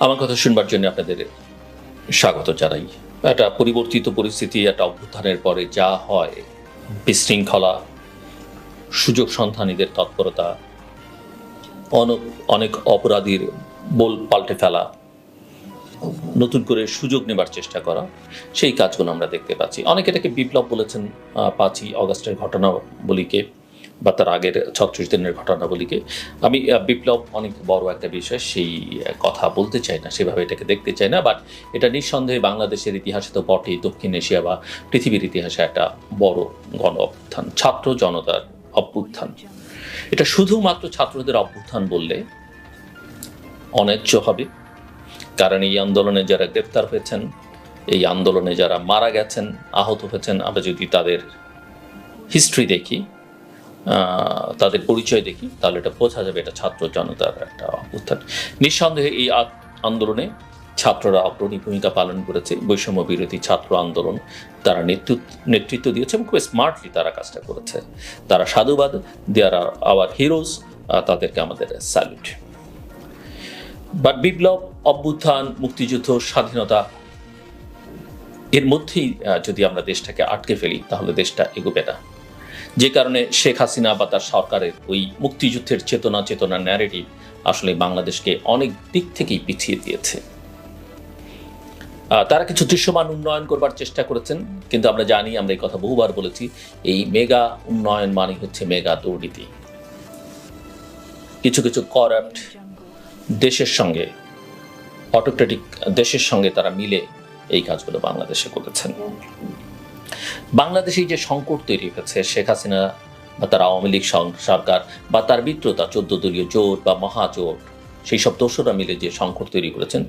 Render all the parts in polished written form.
আমার কথা শুনবার জন্য আপনাদের স্বাগত জানাই। একটা পরিবর্তিত পরিস্থিতি, একটা অভ্যুত্থানের পরে যা হয়, বিশৃঙ্খলা, সুযোগ সন্ধানীদের তৎপরতা, অনেক অপরাধীর বোল পাল্টে ফেলা, নতুন করে সুযোগ নেবার চেষ্টা করা, সেই কাজগুলো আমরা দেখতে পাচ্ছি। অনেকে এটাকে বিপ্লব বলেছেন 5ই অগাস্টের ঘটনাবলীকে বা তার আগের 36 দিনের ঘটনাবলীকে। আমি বিপ্লব অনেক বড় একটা বিষয়, সেই কথা বলতে চাই না, সেভাবে এটাকে দেখতে চাই না। বাট এটা নিঃসন্দেহে বাংলাদেশের ইতিহাসে তো বটেই, দক্ষিণ এশিয়া বা পৃথিবীর ইতিহাসে একটা বড় গণ অভ্যুত্থান, ছাত্র জনতার অভ্যুত্থান। এটা শুধুমাত্র ছাত্রদের অভ্যুত্থান বললে অন্যায্য হবে, কারণ এই আন্দোলনে যারা গ্রেপ্তার হয়েছেন, এই আন্দোলনে যারা মারা গেছেন, আহত হয়েছেন, আমরা যদি তাদের হিস্ট্রি দেখি, তাদের পরিচয় দেখি, তাহলে এটা বোঝা যাবে এটা ছাত্র জনতার একটা অভ্যুত্থান। নিঃসন্দেহে এই আন্দোলনে ছাত্ররা অগ্রণী ভূমিকা পালন করেছে। বৈষম্য বিরোধী ছাত্র আন্দোলন তারা নেতৃত্ব দিয়েছে এবং খুব স্মার্টলি তারা কাজটা করেছে। তারা সাধুবাদ, দে আর আওয়ার হিরোজ, তাদেরকে আমাদের স্যালুট। বাট বিপ্লব, অভ্যুত্থান, মুক্তিযুদ্ধ, স্বাধীনতা, এর মধ্যেই যদি আমরা দেশটাকে আটকে ফেলি তাহলে দেশটা এগোবে না। যে কারণে শেখ হাসিনা বা তার সরকারের ওই মুক্তিযুদ্ধের চেতনা ন্যারেটিভ আসলে বাংলাদেশকে অনেক দিক থেকেই পিছিয়ে দিয়েছে। তারা কিছু দৃশ্যমান উন্নয়ন করবার চেষ্টা করেছেন, কিন্তু আমরা জানি, আমরা এই কথা বহুবার বলেছি, এই মেগা উন্নয়ন মানে হচ্ছে মেগা দুর্নীতি। কিছু কিছু করাপ্ট দেশের সঙ্গে, অটোক্রেটিক দেশের সঙ্গে তারা মিলে এই কাজগুলো বাংলাদেশে করেছেন। বাংলাদেশে যে সংকট তৈরি হয়েছে, শেখ হাসিনা বা তার আওয়ামী লীগ সরকার বা তার মিত্রতা 14 দলীয় জোট বা মহাজোট, সেই সব দোসররা মিলে যে সংকট তৈরি করেছেন,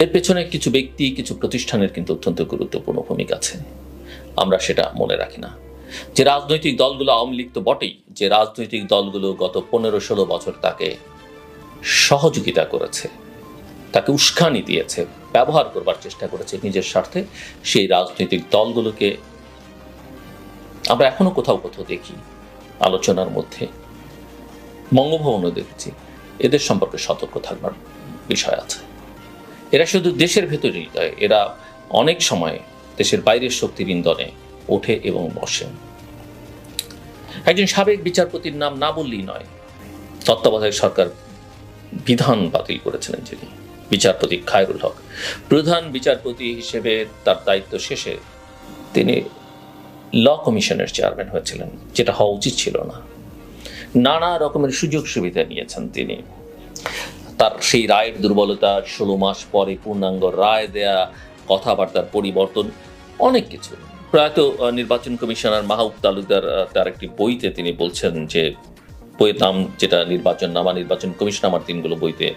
এর পেছনে কিছু ব্যক্তি, কিছু প্রতিষ্ঠানের কিন্তু অত্যন্ত গুরুত্বপূর্ণ ভূমিকা আছে। আমরা সেটা মনে রাখি না। যে রাজনৈতিক দলগুলো, আওয়ামী লীগ তো বটেই, যে রাজনৈতিক দলগুলো গত 15-16 বছর তাকে সহযোগিতা করেছে, তাকে উস্কানি দিয়েছে, ব্যবহার করবার চেষ্টা করেছে নিজের স্বার্থে, সেই রাজনৈতিক দলগুলোকে আমরা এখনো কোথাও দেখি আলোচনার মধ্যে, বঙ্গভবনও দেখেছি। এদের সম্পর্কে সতর্ক থাকবার বিষয় আছে। এরা শুধু দেশের ভেতরেই নয়, এরা অনেক সময় দেশের বাইরের শক্তির ইন্ধনে ওঠে এবং বসে। একজন সাবেক বিচারপতির নাম না বললেই নয়, তত্ত্বাবধায়ক সরকার বিধান বাতিল করেছিলেন যিনি, বিচারপতি খায়রুল হক। প্রধান বিচারপতি হিসেবে তার দায়িত্ব শেষে তিনি ল কমিশনের চেয়ারম্যান হয়েছিলেন, যেটা হওয়া উচিত ছিল না। নানা রকমের সুযোগ সুবিধা নিয়েছেন তিনি। তার সেই রায়ের দুর্বলতা, 16 মাস পরে পূর্ণাঙ্গ রায় দেয়া, কথাবার্তার পরিবর্তন, অনেক কিছু। প্রয়াত নির্বাচন কমিশনার মাহবুব তালুকদার তার একটি বইতে তিনি বলছেন যে, বইয়ের নাম যেটা নির্বাচন কমিশন আমার দিনগুলো, বইতে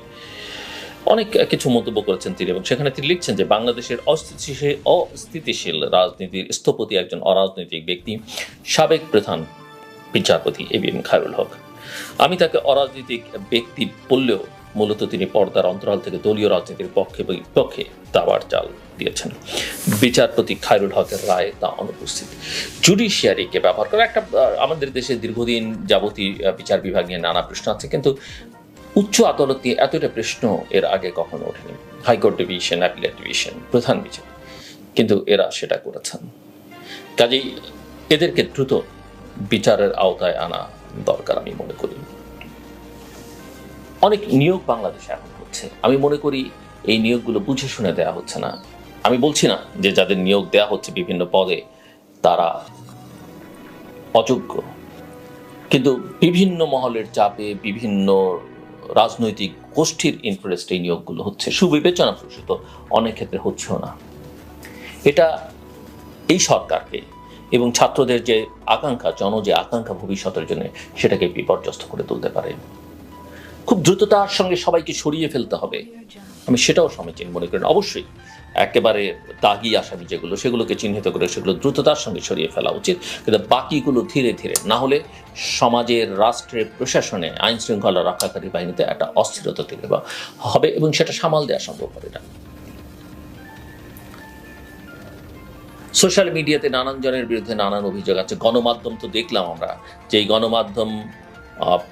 অনেক কিছু মন্তব্য করেছেন তিনি, এবং সেখানে তিনি লিখছেন যে বাংলাদেশের অস্থিতিশীল রাজনীতির স্থপতি একজন অরাজনৈতিক ব্যক্তি, সাবেক প্রধান বিচারপতি এবিএম খায়রুল হক। আমি তাকে অরাজনৈতিক ব্যক্তি বললেও মূলত তিনি পর্দার অন্তরাল থেকে দলীয় রাজনীতির পক্ষে দাবার চাল দিয়েছেন। বিচারপতি খায়রুল হকের রায় তা অনুপস্থিত। জুডিশিয়ারিকে ব্যবহার করা একটা, আমাদের দেশে দীর্ঘদিন যাবতীয় বিচার বিভাগ নিয়ে নানা প্রশ্ন আছে, কিন্তু উচ্চ আদালত নিয়ে এতটা প্রশ্ন এর আগে কখনো ওঠেনি। হাইকোর্ট ডিভিশন, অ্যাপিলেট ডিভিশন, প্রধান বিচার, কিন্তু এরা সেটা করেছেন। কাজেই এদেরকে দ্রুত বিচারের আওতায় আনা দরকার আমি মনে করি। অনেক নিয়োগ বাংলাদেশে এখন হচ্ছে, আমি মনে করি এই নিয়োগগুলো বুঝে শুনে দেওয়া হচ্ছে না। আমি বলছি না যে যাদের নিয়োগ দেওয়া হচ্ছে বিভিন্ন পদে তারা অযোগ্য, কিন্তু বিভিন্ন মহলের চাপে, বিভিন্ন রাজনৈতিক গোষ্ঠীর ইন্টারেস্টে এই নিয়োগগুলো হচ্ছে, সুবিবেচনা প্রসূত অনেক ক্ষেত্রে হচ্ছেও না। এটা এই সরকারকে এবং ছাত্রদের যে আকাঙ্ক্ষা, যে আকাঙ্ক্ষা ভবিষ্যতের জন্য, সেটাকে বিপর্যস্ত করে তুলতে পারে। খুব দ্রুততার সঙ্গে সবাইকে সরিয়ে ফেলতে হবে, আমি সেটাও সমীচীন মনে করি। অবশ্যই একেবারে দাগি আসামি যেগুলো, সেগুলোকে চিহ্নিত করে সেগুলো দ্রুততার সঙ্গে সরিয়ে ফেলা উচিত, কিন্তু বাকিগুলো ধীরে ধীরে, না হলে সমাজের, রাষ্ট্রের, প্রশাসনে, আইন শৃঙ্খলা রক্ষাকারী বাহিনীতে একটা অস্থিরতা তৈরি হবে এবং সেটা সামাল দেওয়া সম্ভব হবে না। সোশ্যাল মিডিয়াতে নানান জনের বিরুদ্ধে নানান অভিযোগ আছে। গণমাধ্যম তো দেখলাম আমরা যে এই গণমাধ্যম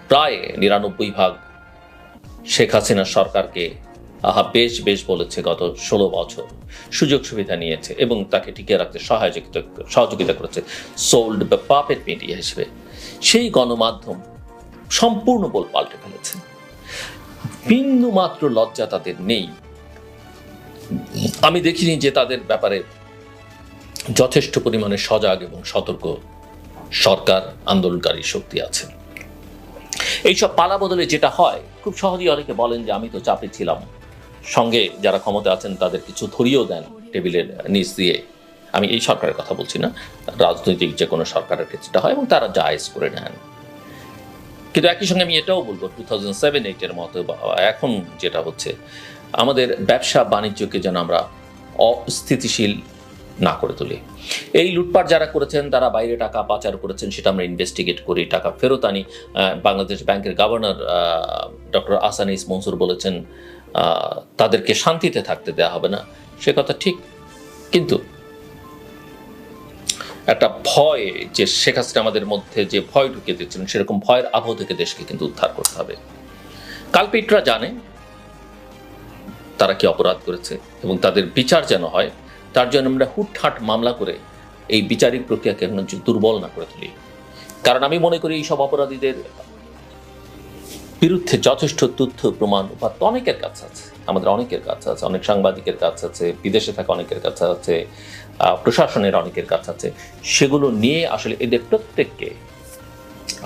প্রায় 99% শেখ হাসিনা সরকারকে বেশ বেশ বলেছে গত 16 বছর সুযোগ সুবিধা নিয়েছে এবং তাকে টিকিয়ে রাখতে সহযোগিতা করেছে সোল্ড বা পাপেট মিডিয়া হিসেবে, সেই গণমাধ্যম সম্পূর্ণ বল পাল্টে ফেলেছে। বিন্দু মাত্র লজ্জা তাদের নেই। আমি দেখিনি যে তাদের ব্যাপারে যথেষ্ট পরিমাণে সজাগ এবং সতর্ক সরকার, আন্দোলনকারী শক্তি আছে। এইসব পালা বদলে যেটা হয়, খুব সহজেই অনেকে বলেন যে আমি তো চাপে ছিলাম, সঙ্গে যারা ক্ষমতা আছেন তাদের কিছু ধরিয়েও দেন টেবিলের নিচ দিয়ে। আমি এই সরকারের কথা বলছি না, রাজনৈতিক যে কোনো সরকারের ক্ষেত্রে হয় এবং তারা জায়েজ করে নেন। কিন্তু একই সঙ্গে আমি এটাও বলবো 2007-8 মতো বা এখন যেটা হচ্ছে, আমাদের ব্যবসা বাণিজ্যকে যেন আমরা অস্থিতিশীল না করে তুলি। এই লুটপাট যারা করেছেন তারা বাইরে টাকা পাচার করেছেন, সেটা আমরা ইনভেস্টিগেট করি, টাকা ফেরত আনি। বাংলাদেশ ব্যাংকের গভর্নর ডক্টর আসানিস মনসুর বলেছেন তাদেরকে শান্তিতে থাকতে দেওয়া হবে না, সে কথা ঠিক। কিন্তু একটা ভয়, যে শেখ হাসিনা আমাদের মধ্যে যে ভয় ঢুকিয়ে দিচ্ছেন, সেরকম ভয়ের আবহ থেকে দেশকে কিন্তু উদ্ধার করতে হবে। কালপিটরা জানে তারা কি অপরাধ করেছে এবং তাদের বিচার যেন হয়, তার জন্য আমরা হুটহাট মামলা করে এই বিচারিক প্রক্রিয়াকে দুর্বল না করে তুলি। কারণ আমি মনে করি এইসব অপরাধীদের বিরুদ্ধে যথেষ্ট তথ্য প্রমাণ উপাত্ত অনেকের কাছে আছে, আমাদের অনেকের কাছে আছে, অনেক সাংবাদিকের কাছে আছে, বিদেশে থাকা অনেকের কাছে আছে, প্রশাসনের অনেকের কাছে আছে। সেগুলো নিয়ে আসলে এদের প্রত্যেককে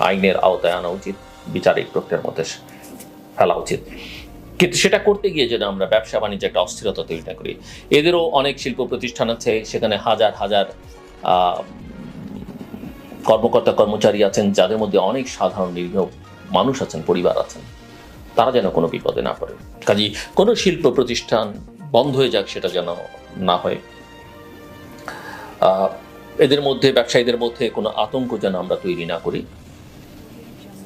আইনের আওতায় আনা উচিত, বিচারিক প্রক্রিয়ার মধ্যে ফেলা উচিত। কিন্তু সেটা করতে গিয়ে যেন আমরা ব্যবসা বাণিজ্যে একটা অস্থিরতা তৈরি না করি। এদেরও অনেক শিল্প প্রতিষ্ঠান আছে, সেখানে হাজার হাজার কর্মকর্তা কর্মচারী আছেন, যাদের মধ্যে অনেক সাধারণ নিরীহ মানুষ আছেন, পরিবার আছেন, তারা যেন কোনো বিপদে না পড়ে। কাজেই কোনো শিল্প প্রতিষ্ঠান বন্ধ হয়ে যাক, সেটা যেন না হয়। এদের মধ্যে, ব্যবসায়ীদের মধ্যে কোনো আতঙ্ক যেন আমরা তৈরি না করি।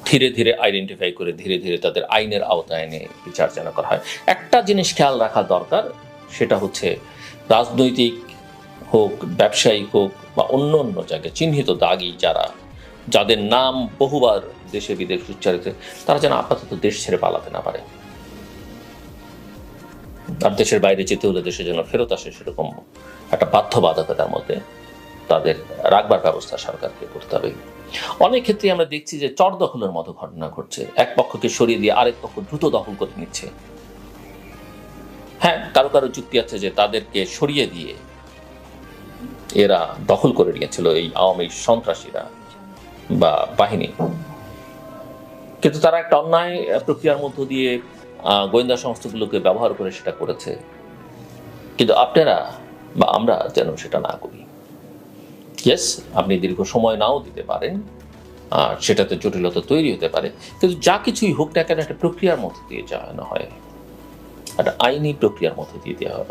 ধীরে ধীরে আইডেন্টিফাই করে ধীরে ধীরে তাদের আইনের আওতায় এনে বিচার যেন করা হয়। একটা জিনিস খেয়াল রাখা দরকার, সেটা হচ্ছে রাজনৈতিক হোক, ব্যবসায়িক হোক বা অন্য অন্য জায়গায় চিহ্নিত দাগী যাদের নাম বহুবার দেশে বিদেশে উচ্চারিত, তারা যেন আপাতত দেশ ছেড়ে পালাতে না পারে। আর দেশের বাইরে যেতে হলে দেশে যেন ফেরত আসে, সেরকম একটা বাধ্যবাধকতার মধ্যে তাদের রাখবার ব্যবস্থা সরকারকে করতে হবে। অনেক ক্ষেত্রে আমরা দেখছি যে চর দখলের মতো ঘটনা ঘটছে, এক পক্ষকে সরিয়ে দিয়ে আরেক পক্ষ দ্রুত দখল করে নিচ্ছে। হ্যাঁ, কারো কারো যুক্তি আছে যে তাদেরকে সরিয়ে দিয়ে এরা দখল করে নিয়েছিল এই আওয়ামী সন্ত্রাসীরা বা বাহিনী, কিন্তু তারা একটা অন্যায় প্রক্রিয়ার মধ্য দিয়ে গোয়েন্দা সংস্থাগুলোকে ব্যবহার করে সেটা করেছে। কিন্তু আপনারা বা আমরা যেন সেটা না করি। ইয়েস, আপনি দীর্ঘ সময় নাও দিতে পারেন, সেটাতে জটিলতা তৈরি হতে পারে, কিন্তু যা কিছুই হোক না কেন একটা প্রক্রিয়ার মধ্যে দিয়ে যাওয়ানো হয়, একটা আইনি প্রক্রিয়ার মধ্যে দিয়ে দেওয়া হয়।